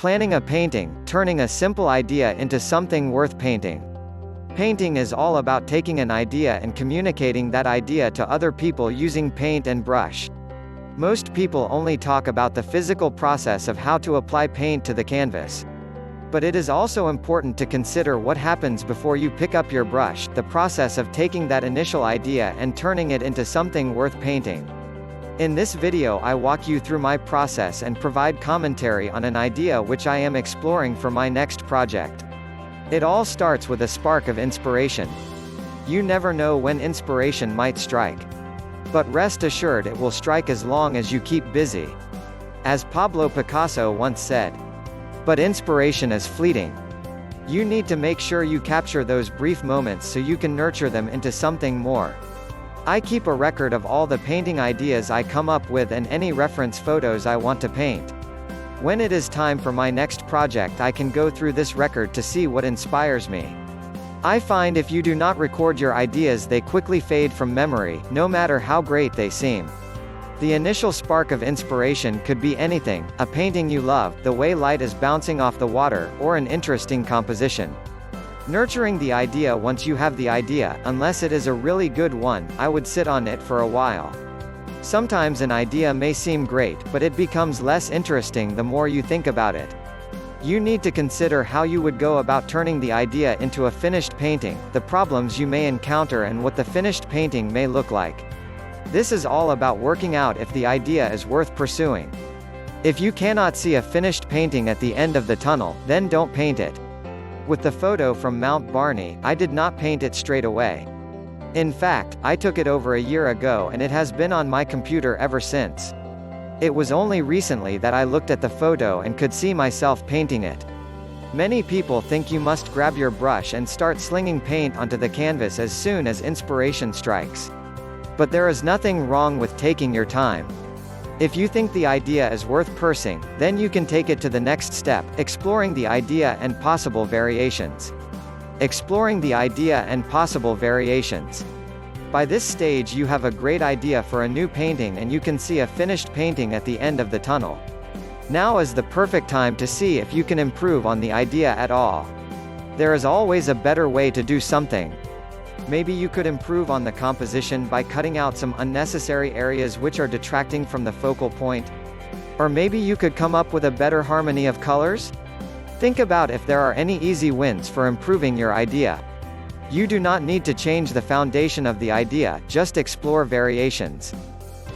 Planning a painting, turning a simple idea into something worth painting. Painting is all about taking an idea and communicating that idea to other people using paint and brush. Most people only talk about the physical process of how to apply paint to the canvas. But it is also important to consider what happens before you pick up your brush, the process of taking that initial idea and turning it into something worth painting. In this video I walk you through my process and provide commentary on an idea which I am exploring for my next project. It all starts with a spark of inspiration. You never know when inspiration might strike. But rest assured it will strike as long as you keep busy. As Pablo Picasso once said. But inspiration is fleeting. You need to make sure you capture those brief moments so you can nurture them into something more. I keep a record of all the painting ideas I come up with and any reference photos I want to paint. When it is time for my next project I can go through this record to see what inspires me. I find if you do not record your ideas they quickly fade from memory, no matter how great they seem. The initial spark of inspiration could be anything, a painting you love, the way light is bouncing off the water, or an interesting composition. Nurturing the idea. Once you have the idea, unless it is a really good one, I would sit on it for a while. Sometimes an idea may seem great, but it becomes less interesting the more you think about it. You need to consider how you would go about turning the idea into a finished painting, the problems you may encounter and what the finished painting may look like. This is all about working out if the idea is worth pursuing. If you cannot see a finished painting at the end of the tunnel, then don't paint it. With the photo from Mount Barney, I did not paint it straight away. In fact, I took it over a year ago and it has been on my computer ever since. It was only recently that I looked at the photo and could see myself painting it. Many people think you must grab your brush and start slinging paint onto the canvas as soon as inspiration strikes. But there is nothing wrong with taking your time. If you think the idea is worth pursuing, then you can take it to the next step, exploring the idea and possible variations. Exploring the idea and possible variations. By this stage you have a great idea for a new painting and you can see a finished painting at the end of the tunnel. Now is the perfect time to see if you can improve on the idea at all. There is always a better way to do something. Maybe you could improve on the composition by cutting out some unnecessary areas which are detracting from the focal point. Or maybe you could come up with a better harmony of colors? Think about if there are any easy wins for improving your idea. You do not need to change the foundation of the idea, just explore variations.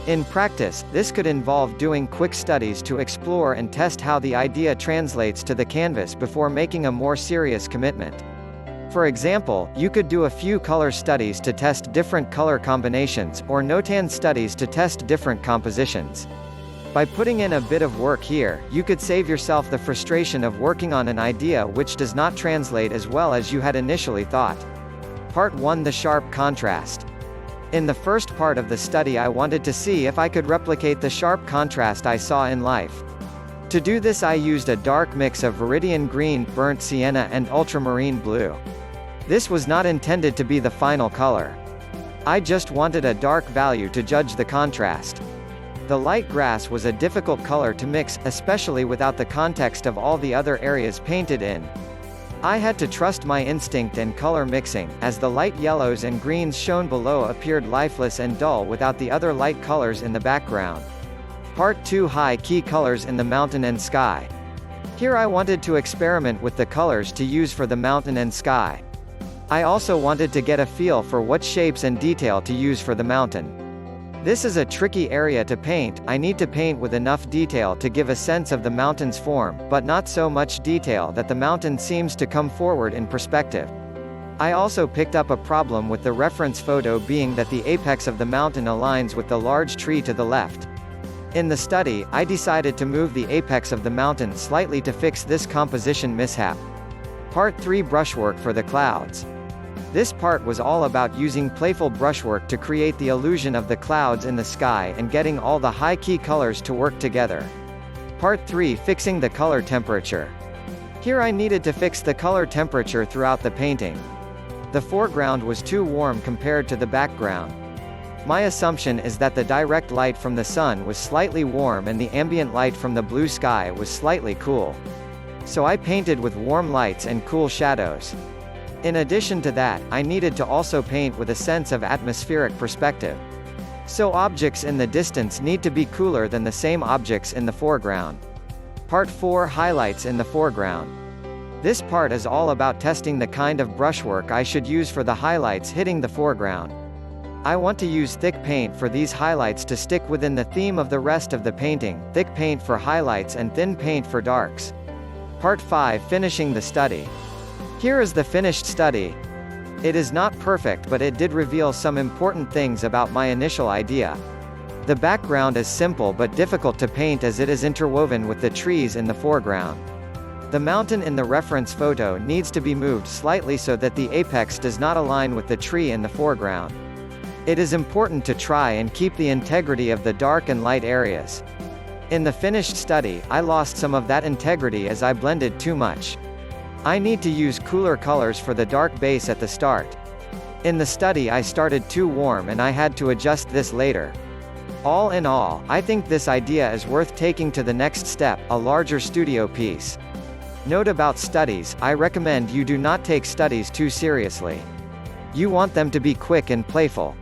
In practice, this could involve doing quick studies to explore and test how the idea translates to the canvas before making a more serious commitment. For example, you could do a few color studies to test different color combinations, or notan studies to test different compositions. By putting in a bit of work here, you could save yourself the frustration of working on an idea which does not translate as well as you had initially thought. Part 1: The sharp contrast. In the first part of the study I wanted to see if I could replicate the sharp contrast I saw in life. To do this I used a dark mix of viridian green, burnt sienna and ultramarine blue. This was not intended to be the final color. I just wanted a dark value to judge the contrast. The light grass was a difficult color to mix, especially without the context of all the other areas painted in. I had to trust my instinct and color mixing, as the light yellows and greens shown below appeared lifeless and dull without the other light colors in the background. Part 2: High key colors in the mountain and sky. Here I wanted to experiment with the colors to use for the mountain and sky. I also wanted to get a feel for what shapes and detail to use for the mountain. This is a tricky area to paint. I need to paint with enough detail to give a sense of the mountain's form, but not so much detail that the mountain seems to come forward in perspective. I also picked up a problem with the reference photo being that the apex of the mountain aligns with the large tree to the left. In the study, I decided to move the apex of the mountain slightly to fix this composition mishap. Part 3: Brushwork for the clouds. This part was all about using playful brushwork to create the illusion of the clouds in the sky and getting all the high-key colors to work together. Part 3: Fixing the color temperature. Here I needed to fix the color temperature throughout the painting. The foreground was too warm compared to the background. My assumption is that the direct light from the sun was slightly warm and the ambient light from the blue sky was slightly cool. So I painted with warm lights and cool shadows. In addition to that, I needed to also paint with a sense of atmospheric perspective. So objects in the distance need to be cooler than the same objects in the foreground. Part 4: Highlights in the foreground. This part is all about testing the kind of brushwork I should use for the highlights hitting the foreground. I want to use thick paint for these highlights to stick within the theme of the rest of the painting, thick paint for highlights and thin paint for darks. Part 5: Finishing the study. Here is the finished study. It is not perfect, but it did reveal some important things about my initial idea. The background is simple but difficult to paint as it is interwoven with the trees in the foreground. The mountain in the reference photo needs to be moved slightly so that the apex does not align with the tree in the foreground. It is important to try and keep the integrity of the dark and light areas. In the finished study, I lost some of that integrity as I blended too much. I need to use cooler colors for the dark base at the start. In the study I started too warm and I had to adjust this later. All in all, I think this idea is worth taking to the next step, a larger studio piece. Note about studies: I recommend you do not take studies too seriously. You want them to be quick and playful.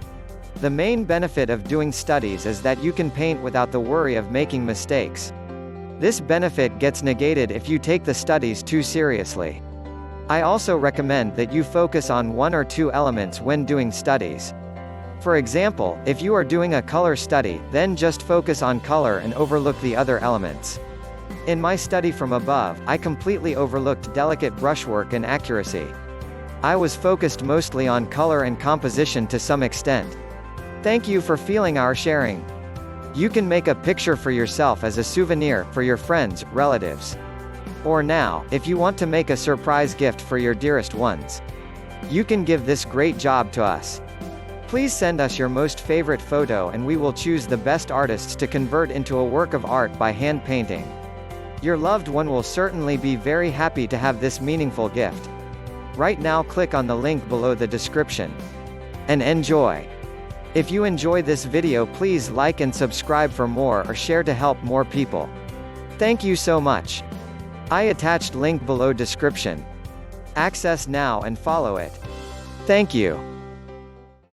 The main benefit of doing studies is that you can paint without the worry of making mistakes. This benefit gets negated if you take the studies too seriously. I also recommend that you focus on one or two elements when doing studies. For example, if you are doing a color study, then just focus on color and overlook the other elements. In my study from above, I completely overlooked delicate brushwork and accuracy. I was focused mostly on color and composition to some extent. Thank you for feeling our sharing. You can make a picture for yourself as a souvenir, for your friends, relatives. Or now, if you want to make a surprise gift for your dearest ones. You can give this great job to us. Please send us your most favorite photo and we will choose the best artists to convert into a work of art by hand painting. Your loved one will certainly be very happy to have this meaningful gift. Right now click on the link below the description. And enjoy! If you enjoy this video, please like and subscribe for more or share to help more people. Thank you so much. I attached link below description. Access now and follow it. Thank you.